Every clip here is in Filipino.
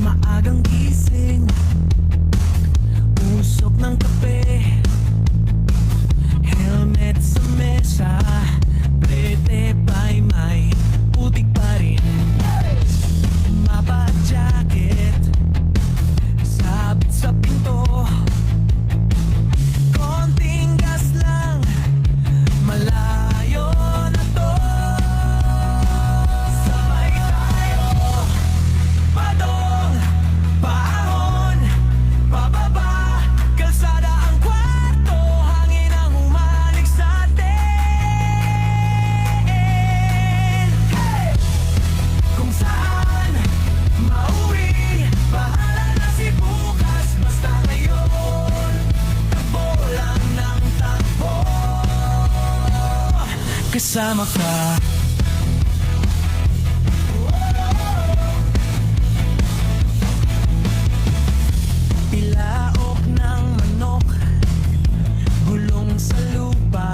Maagang gising, usok ng kape, helmet sa mesa, plete pa'y may putik pa rin. Mapa at jacket, sabit sa pinto, konting gas lang, malayo na to. Sabay tayo, padong, paahon, pababa, kalsada ang kwarto, hangin ang humalik sa atin. Hey! Kung saan mauwi, bahala na si bukas, basta ngayon takbo lang ng takbo, kasama ka. Pilaok ng manok, gulong sa lupa,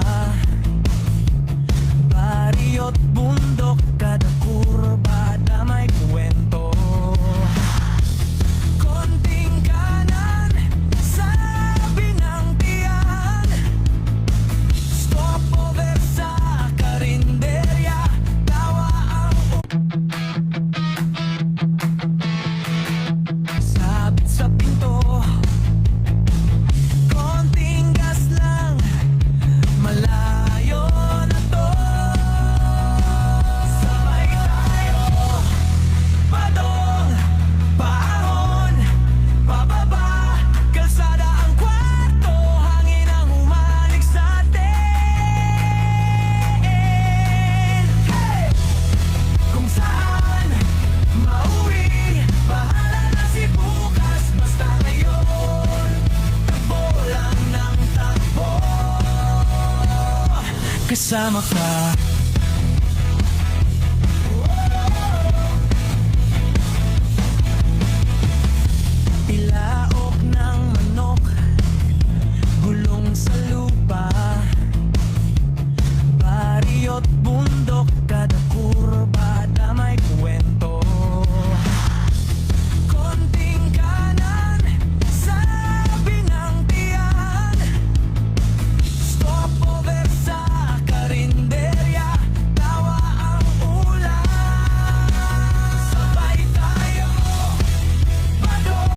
baryo't bundok, kada kurba damay kwento. Konting kanan, sabi ng tiyan, stopover sa karinderya, tawa ang sabit sa pinto, konting gas lang, malayo na to. Sabay tayo, padong, paahon, pababa, kalsada ang kwarto, hangin ang humalik sa atin. Hey! Kung saan mauwi, bahala na si bukas, basta ngayon takbo lang ng takbo, kasama ka.